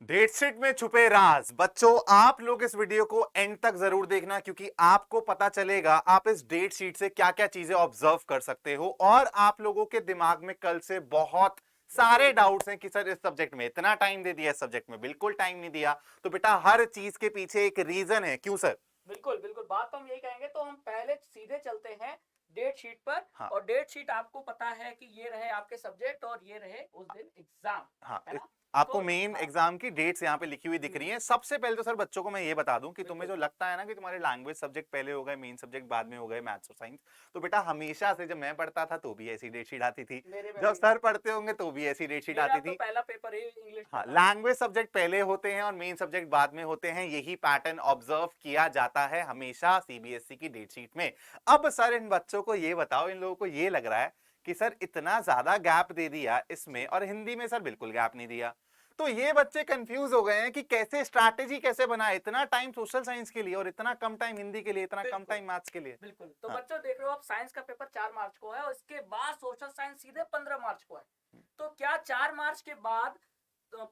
Date sheet में छुपे राज। बच्चों, आप लोग इस वीडियो को एंड तक जरूर देखना, क्योंकि आपको पता चलेगा आप इस डेट शीट से क्या क्या चीजें ऑब्जर्व कर सकते हो और आप लोगों के दिमाग में कल से बहुत सारे डाउट्स हैं कि सर इस सब्जेक्ट में इतना टाइम दे दिया, इस सब्जेक्ट में बिल्कुल टाइम नहीं दिया। तो बेटा, हर चीज के पीछे एक रीजन है। क्यों सर? बिल्कुल बिल्कुल, बात तो हम यही कहेंगे। तो हम पहले सीधे चलते हैं डेट शीट पर। हाँ और डेट शीट आपको पता है कि ये रहे आपके सब्जेक्ट और ये रहे उस दिन एग्जाम, हाँ, है ना? आपको तो मेन हाँ, एग्जाम की डेट्स यहाँ पे लिखी हुई दिख रही हैं। सबसे पहले तो सर बच्चों को मैं ये बता दूं कि तुम्हें बिल्कुल जो लगता है ना कि तुम्हारे लैंग्वेज सब्जेक्ट पहले हो गए, मेन सब्जेक्ट बाद में हो गए, मैथ्स और साइंस, तो बेटा हमेशा से जब मैं पढ़ता था तो भी ऐसी डेट शीट आती थी, मेरे में जब भी। सर पढ़ते होंगे तो भी ऐसी डेट शीट मेरा आती तो थी। पहला पेपर ही इंग्लिश का हाँ, था। लैंग्वेज सब्जेक्ट पहले होते हैं और मेन सब्जेक्ट बाद में होते हैं, यही पैटर्न ऑब्जर्व किया जाता है हमेशा सीबीएसई की डेट शीट में। अब सर इन बच्चों को ये बताओ, इन लोगों को ये लग रहा है कि सर इतना ज्यादा गैप दे दिया इसमें, और हिंदी में सर बिल्कुल गैप नहीं दिया। तो ये बच्चे कंफ्यूज हो गए हैं कि कैसे स्ट्रैटेजी कैसे बनाए, इतना टाइम सोशल साइंस के लिए और इतना कम टाइम हिंदी के लिए, इतना कम बिल्कुल टाइम मैथ्स के लिए। बिल्कुल। तो हाँ, बच्चों देख रहे हो, आप साइंस का पेपर 4 मार्च को है और इसके बाद सोशल साइंस सीधे 15 मार्च को है। तो क्या 4 मार्च के बाद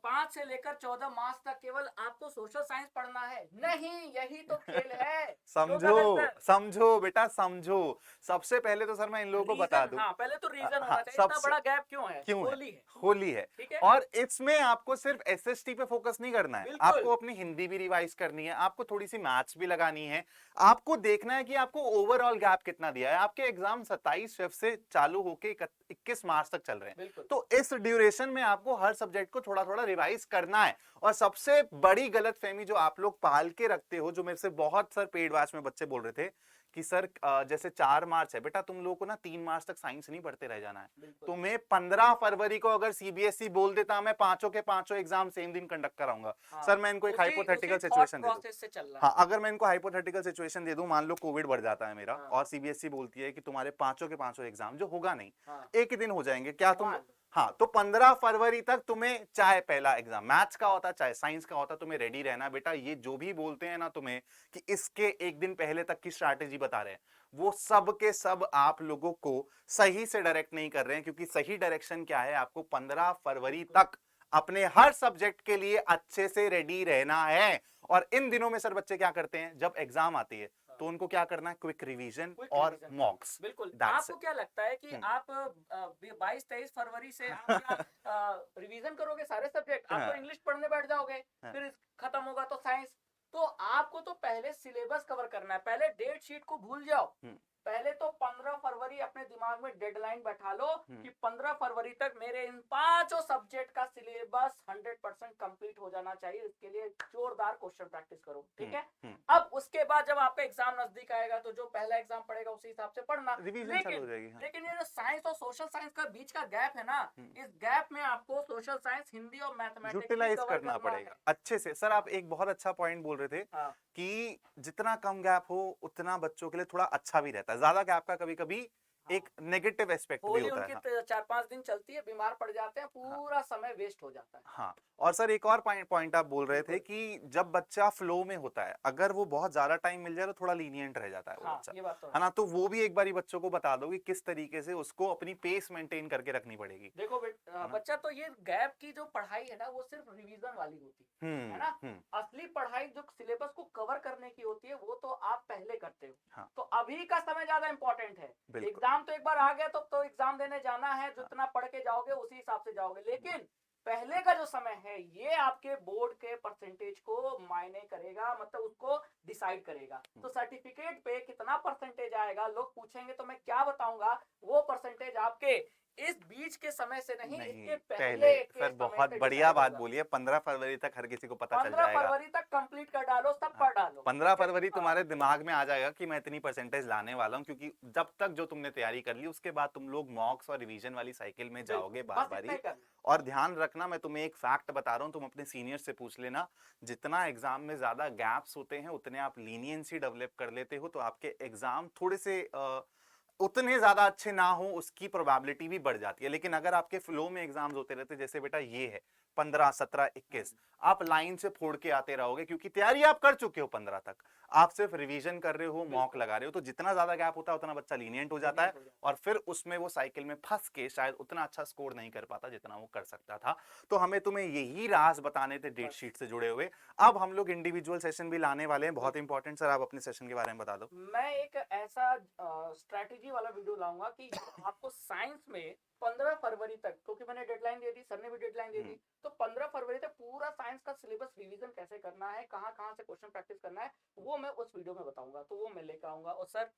5 से लेकर 14 मार्च तक केवल आपको सोशल साइंस पढ़ना है? नहीं, यही तो खेल है। क्यों समझो, गगन सर? समझो बेटा, समझो। सबसे पहले तो सर मैं इन लोगों को बता रीजन, दूं। हाँ, पहले तो रीजन होना हाँ, चाहिए इतना सबसे बड़ा गैप क्यों है? क्यों है? होली है। होली है। ठीक है। और इसमें आपको सिर्फ एसएसटी पे फोकस नहीं करना है, बिल्कुल। आपको अपनी हिंदी भी रिवाइज करनी है, आपको थोड़ी सी मैथ्स भी लगानी है। आपको देखना है कि आपको ओवरऑल गैप कितना दिया है। आपके एग्जाम 27 फेब से चालू होके 21 मार्च तक चल रहे हैं। बिल्कुल तो इस ड्यूरेशन में आपको हर सब्जेक्ट को थोड़ा थोड़ा रिवाइज करना है। और सबसे बड़ी गलतफहमी जो आप लोग पाल के रखते हो, जो मेरे से बहुत सर पेड बैच में बच्चे बोल रहे थे कि सर जैसे 4 मार्च है बेटा, तुम लोगों को ना 3 मार्च तक साइंस नहीं पढ़ते रह जाना है। बिल्कुल। तुम्हें 15 फरवरी को अगर सीबीएसई बोल देता मैं पांचों के पांचों एग्जाम सेम दिन कंडक्ट कराऊंगा। हाँ, सर मैं इनको एक उसी उसी हाइपोथेटिकल थॉट सिचुएशन दे दूं। प्रोसेस से चल रहा हाँ, है। अगर मैं इनको हाइपोथेटिकल सिचुएशन दे दूं, मान लो कोविड बढ़ जाता है मेरा हाँ और सीबीएसई बोलती है कि तुम्हारे पांचों के पांचों एग्जाम, जो होगा नहीं, हाँ, एक ही दिन हो जाएंगे, क्या तुम? मान लो। हाँ, तो 15 फरवरी तक तुम्हें चाहे पहला एग्जाम मैथ्स का होता चाहे साइंस का होता, तुम्हें रेडी रहना बेटा। ये जो भी बोलते हैं ना तुम्हें कि इसके एक दिन पहले तक की स्ट्रैटेजी बता रहे हैं, वो सब के सब आप लोगों को सही से डायरेक्ट नहीं कर रहे हैं। क्योंकि सही डायरेक्शन क्या है, आपको 15 फरवरी बिल्कुल। तक अपने हर सब्जेक्ट के लिए अच्छे से रेडी रहना है। और इन दिनों में सर बच्चे क्या करते हैं, जब एग्जाम आती है हाँ, तो उनको क्या करना है, क्विक रिवीजन क्विक और रिवीजन करना। मॉक्स। बिल्कुल। दैट्स आपको क्या लगता है कि इट। आप 22-23 फरवरी से आप क्या रिवीजन करोगे सारे सब्जेक्ट? आप तो हाँ, इंग्लिश पढ़ने बैठ जाओगे, हाँ, फिर खत्म होगा तो साइंस। तो आपको तो पहले सिलेबस कवर करना है, पहले डेट शीट को भूल जाओ। हम्म, पहले तो 15 फरवरी अपने दिमाग में डेडलाइन बैठा लो हम्म, कि 15 फरवरी तक मेरे इन पांचों सब्जेक्ट का सिलेबस 100% कंप्लीट हो जाना चाहिए। इसके लिए जोरदार क्वेश्चन प्रैक्टिस करो, ठीक है? अब उसके बाद जब आपका एग्जाम नजदीक आएगा तो जो पहला एग्जाम पड़ेगा उसी हिसाब से पढ़ना। रिवीजन चालू हो लेकिन जाएगी। हाँ, लेकिन ये जो साइंस और सोशल साइंस का बीच का गैप है ना, हम्म, इस गैप में आपको सोशल साइंस, हिंदी और मैथमेटिक्स भी यूटिलाइज कवर करना करना पड़ेगा है। अच्छे से। सर आप हाँ एक बहुत अच्छा पॉइंट बोल रहे थे हाँ। कि जितना कम गैप हो उतना बच्चों के लिए थोड़ा अच्छा भी रहता है। ज्यादा गैप का कभी कभी हाँ, एक नेगेटिव एस्पेक्ट भी होली होता है। उनकी हाँ, 4-5 दिन चलती है, बीमार पड़ जाते हैं, हाँ, पूरा समय वेस्ट हो जाता है। हाँ। और सर एक और पॉइंट आप बोल रहे थे बिल्कुल। कि जब बच्चा फ्लो में होता है, अगर वो बहुत ज्यादा टाइम मिल जाए तो थोड़ा लीनियंट रह जाता है वो हाँ, बच्चा, ये बात तो है है। ना? तो वो भी एक बारी बच्चों को बता दो कि किस तरीके से उसको अपनी पेस मेंटेन करके रखनी पड़ेगी, देखो है ना? बच्चा, तो ये गैप की जो पढ़ाई है ना, वो सिर्फ रिवीजन वाली होती है ना? हम्म। असली पढ़ाई जो सिलेबस को कवर करने की होती है वो तो आप पहले करते हो। हाँ, तो अभी का समय ज्यादा इंपॉर्टेंट है। बिल्कुल। एग्जाम तो एक बार आ गया तो एग्जाम देने जाना है, हाँ, जितना पढ़ के जाओगे उसी हिसाब से जाओगे। लेकिन पहले का जो समय है ये आपके बोर्ड के परसेंटेज को मायने करेगा, मतलब उसको डिसाइड करेगा। तो सर्टिफिकेट पे कितना परसेंटेज आएगा, लोग पूछेंगे तो मैं क्या बताऊंगा? वो परसेंटेज आपके इस बीच के समय से नहीं, नहीं, इसके पहले। पहले के सर समय बहुत पे बढ़िया डिसाइड बात होगा। बोली है, 15 फरवरी तक हर किसी को पता चल पंद्रह जाएगा। फरवरी तक कंप्लीट कर डालो, सब हाँ, पढ़ डालो, पंद्रह ठीक है? फरवरी हाँ, तुम्हारे दिमाग में आ जाएगा कि मैं इतनी परसेंटेज लाने वाला हूँ। क्योंकि जब तक जो तुमने तैयारी कर ली, उसके बाद तुम लोग मॉक्स और रिवीजन वाली साइकिल में बिल्कुल, जाओगे बार बस इतना बारी। ही करना। और ध्यान रखना, मैं तुम्हें एक फैक्ट बता रहा हूँ, तुम अपने सीनियर से पूछ लेना, जितना एग्जाम में ज्यादा गैप्स होते हैं उतने आप लीनियंसी डेवलप कर लेते हो, तो आपके एग्जाम थोड़े से उतने ज्यादा अच्छे ना हो उसकी प्रोबेबिलिटी भी बढ़ जाती है। लेकिन अगर आपके फ्लो में एग्जाम्स होते रहते, जैसे बेटा ये है 15, 17, 21, आप लाइन से फोड़ के आते रहोगे क्योंकि तैयारी आप कर चुके हो 15 तक, आप सिर्फ रिवीजन कर रहे हो, मॉक लगा रहे हो, तो जितना ज्यादा गैप होता है उतना बच्चा लीनियंट हो जाता है और फिर उसमें वो साइकिल में फंस के शायद उतना अच्छा स्कोर नहीं कर पाता जितना वो कर सकता था। तो हमें तुम्हें यही राज बताने थे डेट शीट से जुड़े हुए। अब हम लोग इंडिविजुअल सेशन भी लाने वाले हैं, बहुत इंपॉर्टेंट। सर आप अपने सेशन के बारे में बता दो। मैं एक ऐसा स्ट्रैटेजी वाला वीडियो लाऊंगा कि आपको साइंस में 15 फरवरी तक, क्योंकि मैंने डेडलाइन दे दी, सर ने भी डेडलाइन दे दी, तो 15 फरवरी तक पूरा साइंस का सिलेबस रिवीजन कैसे करना है, कहाँ कहाँ से क्वेश्चन प्रैक्टिस करना है, वो मैं उस वीडियो में बताऊंगा। तो वो मैं लेकर आऊंगा। और सर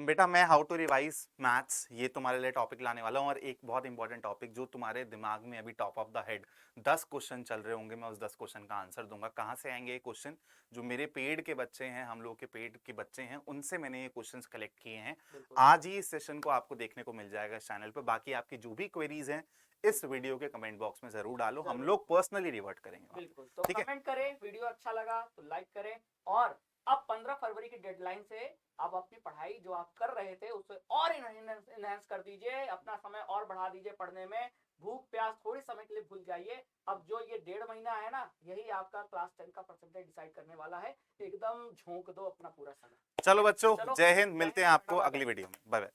बेटा मैं हाउ टू रिवाइज मैथ्स ये तुम्हारे लिए टॉपिक लाने वाला हूँ, और एक बहुत इंपॉर्टेंट टॉपिक जो तुम्हारे दिमाग में अभी top of the head 10 question चल रहे होंगे, मैं उस 10 क्वेश्चन का आंसर दूंगा। कहाँ से आएंगे ये क्वेश्चन? जो मेरे पेड के बच्चे हैं, हम लोग के पेड के बच्चे हैं, उनसे मैंने ये क्वेश्चंस कलेक्ट किए हैं। आज ही इस सेशन को आपको देखने को मिल जाएगा इस चैनल पर। बाकी आपकी जो भी क्वेरीज हैं इस वीडियो के कमेंट बॉक्स में जरूर डालो, हम लोग पर्सनली रिवर्ट करेंगे। बिल्कुल, तो कमेंट करें, वीडियो अच्छा लगा तो लाइक करें, और अब 15 फरवरी की डेडलाइन से आप अपनी पढ़ाई जो आप कर रहे थे उसे और इनहेंस कर दीजिए, अपना समय और बढ़ा दीजिए पढ़ने में। भूख प्यास थोड़ी समय के लिए भूल जाइए। अब जो ये 1.5 महीना है ना, यही आपका क्लास 10 का परसेंटेज डिसाइड करने वाला है। एकदम झोंक दो अपना पूरा समय। चलो बच्चों, जय हिंद, मिलते हैं आपको अगली वीडियो में। Bye bye.